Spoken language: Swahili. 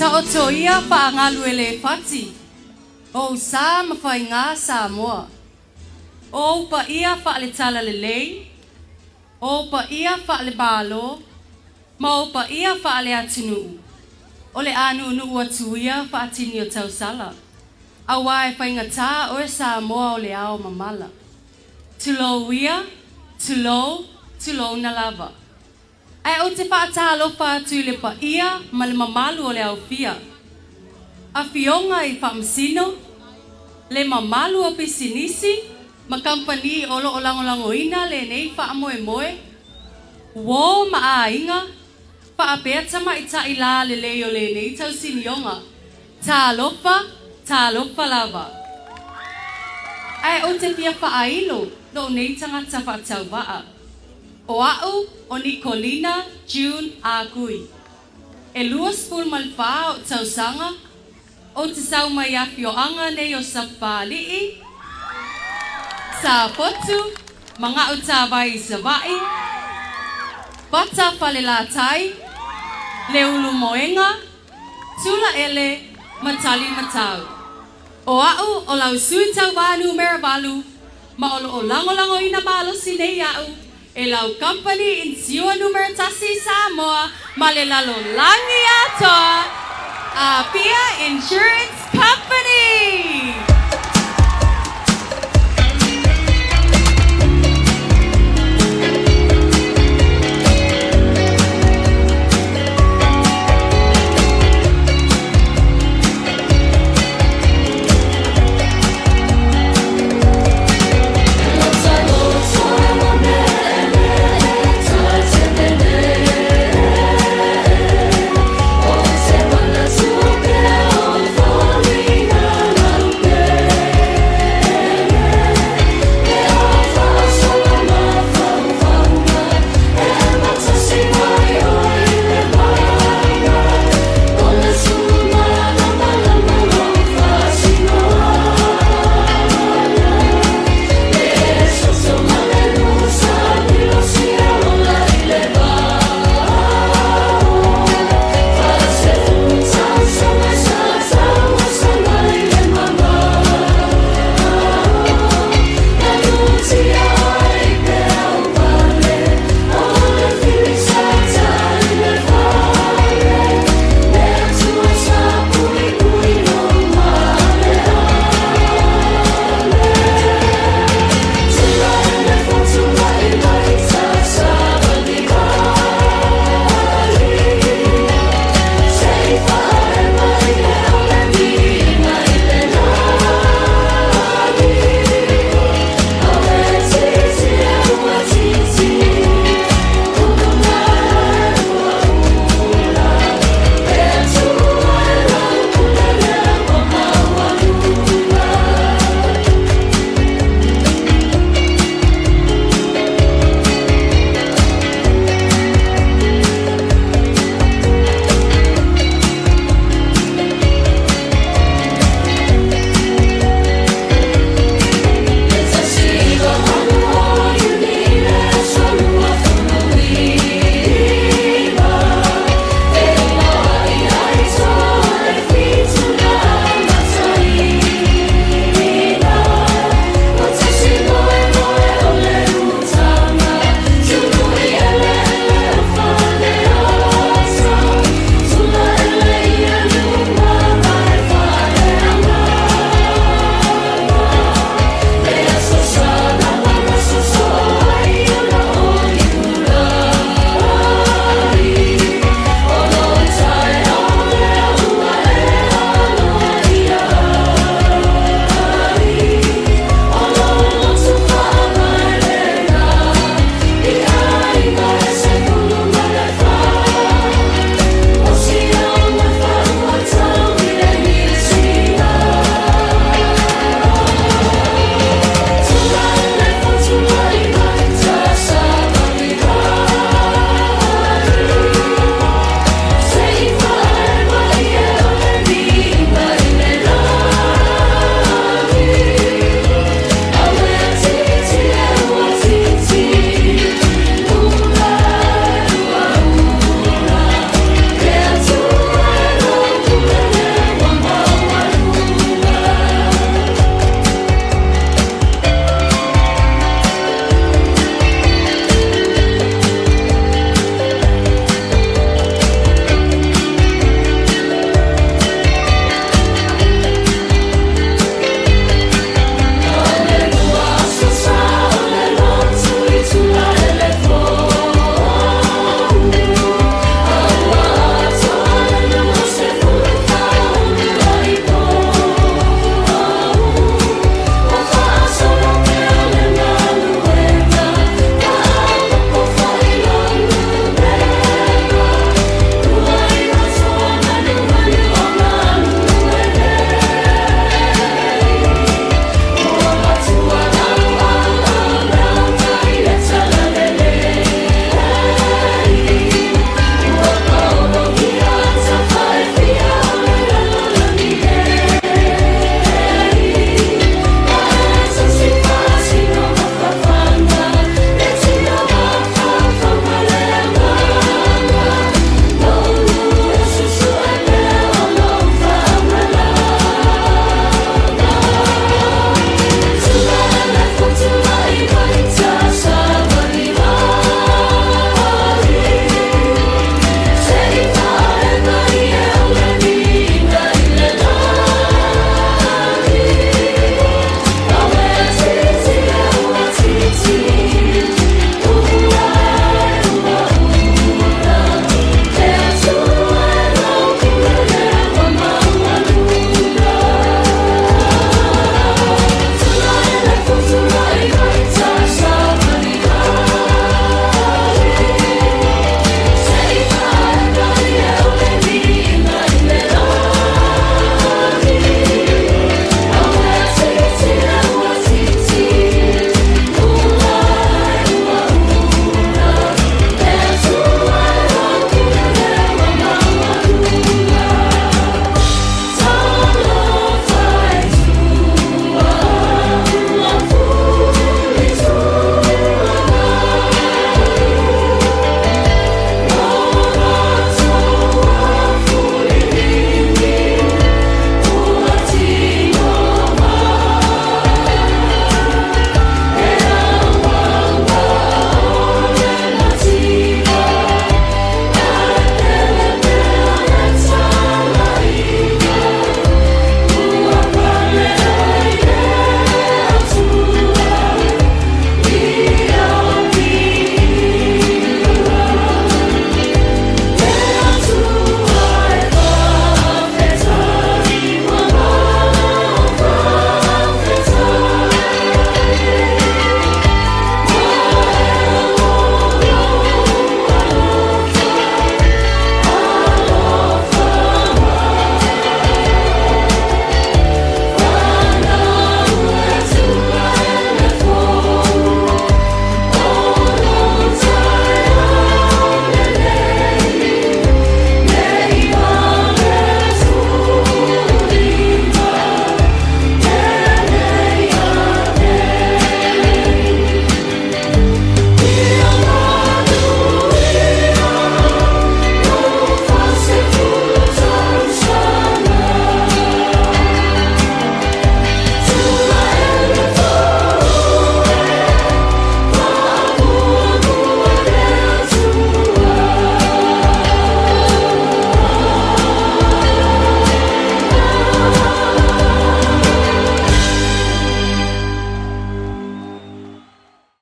Taotoia paangaluele fati. O sa mafainga Samoa. O pa ia fa le tala lelei. O pa ia fa le balo. Ma o pa ia fa le atinu. O le anu nu atuia fa atini o tausala. Awa e fainga ta o e Samoa o le ao mamala. Tulo wia, tulo na lava. Ai o te whaata alofa atu i le pa ia ma le mamalu o le Aupia. A fionga i whaamsino, le mamalu o pisinisi, ma kampani olo o langolangoina le nei whaamoe moe. Wo ma a inga, whaapea tama i ta ila le leo le nei tau sinionga. Ta alofa lava. Ai o te pia whaailo, lo nei tangata whaatau waa. O au o Nicolina, June a Kuoi. E luas pul malfa o tausanga. O te sau mai afi o anga nei o sapalii. Sa potu, mga utawai sa vai. Bata falelatai. Leulu moenga. Tulaele, matali matau. O au o lau sui tau wanu merabalu. Ma o lango ina malo sinei au. E lau company in siua numero tasi Samoa, malelalo langi atoa, Apia Insurance Company!